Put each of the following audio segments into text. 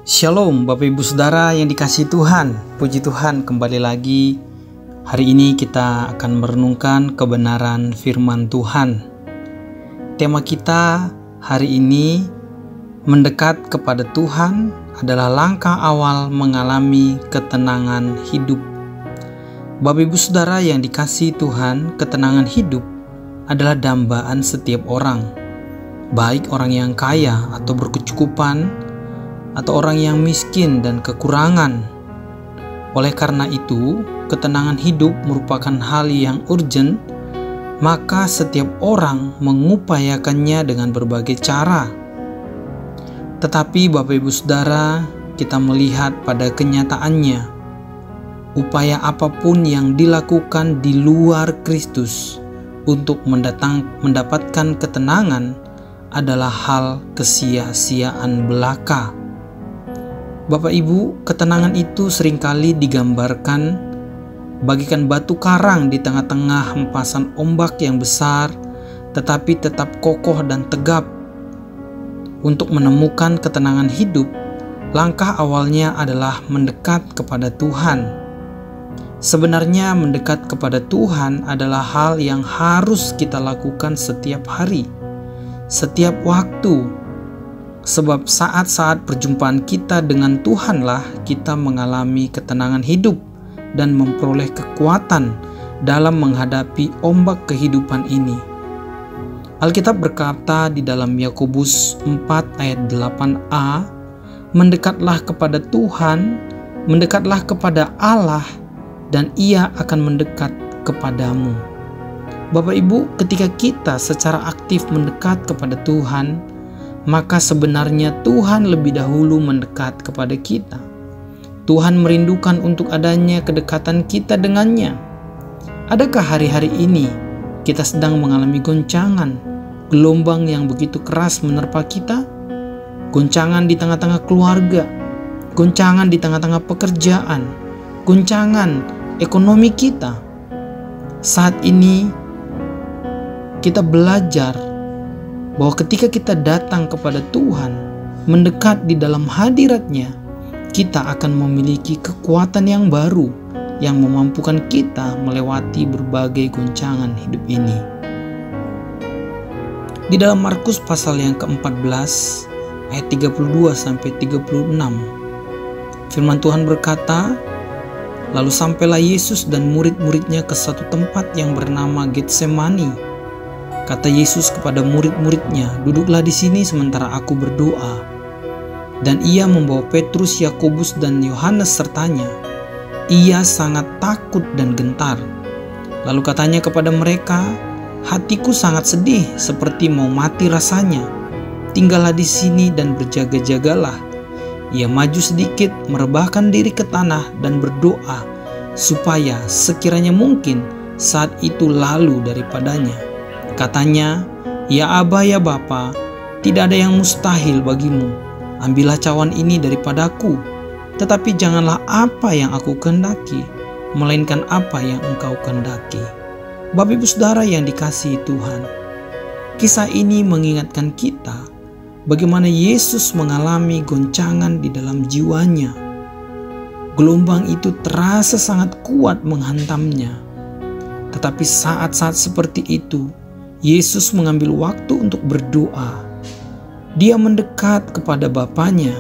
Shalom Bapak Ibu Saudara yang dikasihi Tuhan. Puji Tuhan, kembali lagi hari ini kita akan merenungkan kebenaran firman Tuhan. Tema kita hari ini, mendekat kepada Tuhan adalah langkah awal mengalami ketenangan hidup. Bapak Ibu Saudara yang dikasihi Tuhan, ketenangan hidup adalah dambaan setiap orang, baik orang yang kaya atau berkecukupan, atau orang yang miskin dan kekurangan. Oleh karena itu, ketenangan hidup merupakan hal yang urgent, maka setiap orang mengupayakannya dengan berbagai cara. Tetapi Bapak Ibu Saudara, kita melihat pada kenyataannya, upaya apapun yang dilakukan di luar Kristus untuk mendapatkan ketenangan adalah hal kesia-siaan belaka. Bapak Ibu, ketenangan itu seringkali digambarkan bagikan batu karang di tengah-tengah hempasan ombak yang besar, tetapi tetap kokoh dan tegap. Untuk menemukan ketenangan hidup, langkah awalnya adalah mendekat kepada Tuhan. Sebenarnya mendekat kepada Tuhan adalah hal yang harus kita lakukan setiap hari, setiap waktu. Sebab saat-saat perjumpaan kita dengan Tuhanlah kita mengalami ketenangan hidup dan memperoleh kekuatan dalam menghadapi ombak kehidupan ini. Alkitab berkata di dalam Yakobus 4 ayat 8a, mendekatlah kepada Tuhan, mendekatlah kepada Allah, dan Ia akan mendekat kepadamu. Bapak Ibu, ketika kita secara aktif mendekat kepada Tuhan, maka sebenarnya Tuhan lebih dahulu mendekat kepada kita. Tuhan merindukan untuk adanya kedekatan kita dengannya. Adakah hari-hari ini kita sedang mengalami goncangan, gelombang yang begitu keras menerpa kita? Goncangan di tengah-tengah keluarga, goncangan di tengah-tengah pekerjaan, goncangan ekonomi kita. Saat ini kita belajar bahwa ketika kita datang kepada Tuhan, mendekat di dalam hadirat-Nya, kita akan memiliki kekuatan yang baru yang memampukan kita melewati berbagai goncangan hidup ini. Di dalam Markus pasal yang ke-14 ayat 32 sampai 36, firman Tuhan berkata, lalu sampailah Yesus dan murid-muridnya ke satu tempat yang bernama Getsemani. Kata Yesus kepada murid-muridnya, duduklah di sini sementara aku berdoa. Dan Ia membawa Petrus, Yakobus, dan Yohanes sertanya. Ia sangat takut dan gentar. Lalu katanya kepada mereka, hatiku sangat sedih seperti mau mati rasanya. Tinggallah di sini dan berjaga-jagalah. Ia maju sedikit, merebahkan diri ke tanah dan berdoa, supaya sekiranya mungkin saat itu lalu daripadanya. Katanya, ya Aba, ya Bapa, tidak ada yang mustahil bagimu. Ambillah cawan ini daripadaku, tetapi janganlah apa yang aku kehendaki, melainkan apa yang Engkau kehendaki. Bapak Ibu Saudara yang dikasihi Tuhan, kisah ini mengingatkan kita bagaimana Yesus mengalami goncangan di dalam jiwanya. Gelombang itu terasa sangat kuat menghantamnya. Tetapi saat-saat seperti itu, Yesus mengambil waktu untuk berdoa. Dia mendekat kepada Bapanya.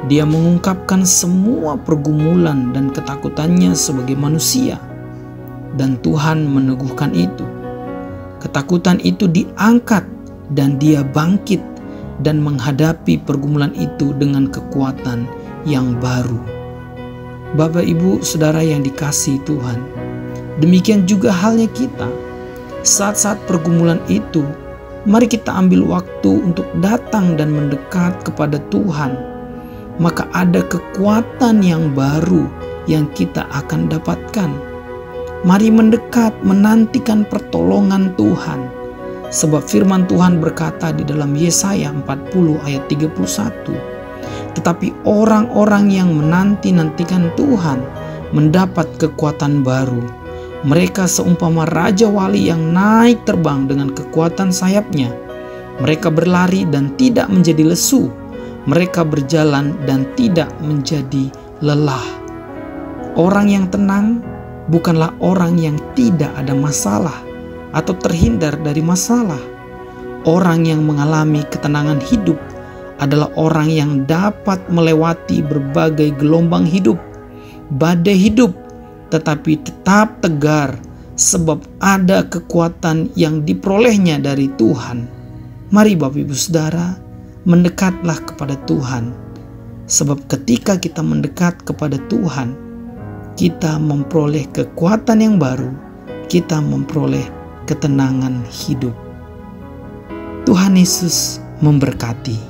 Dia mengungkapkan semua pergumulan dan ketakutannya sebagai manusia. Dan Tuhan meneguhkan itu. Ketakutan itu diangkat dan dia bangkit dan menghadapi pergumulan itu dengan kekuatan yang baru. Bapak Ibu Saudara yang dikasihi Tuhan, demikian juga halnya kita. Saat-saat pergumulan itu, mari kita ambil waktu untuk datang dan mendekat kepada Tuhan. Maka ada kekuatan yang baru yang kita akan dapatkan. Mari mendekat menantikan pertolongan Tuhan. Sebab firman Tuhan berkata di dalam Yesaya 40 ayat 31, tetapi orang-orang yang menanti-nantikan Tuhan mendapat kekuatan baru. Mereka seumpama raja wali yang naik terbang dengan kekuatan sayapnya. Mereka berlari dan tidak menjadi lesu. mereka berjalan dan tidak menjadi lelah. Orang yang tenang bukanlah orang yang tidak ada masalah atau terhindar dari masalah. Orang yang mengalami ketenangan hidup adalah orang yang dapat melewati berbagai gelombang hidup, badai hidup, tetapi tetap tegar sebab ada kekuatan yang diperolehnya dari Tuhan. Mari Bapak Ibu Saudara, mendekatlah kepada Tuhan. Sebab ketika kita mendekat kepada Tuhan, kita memperoleh kekuatan yang baru, kita memperoleh ketenangan hidup. Tuhan Yesus memberkati.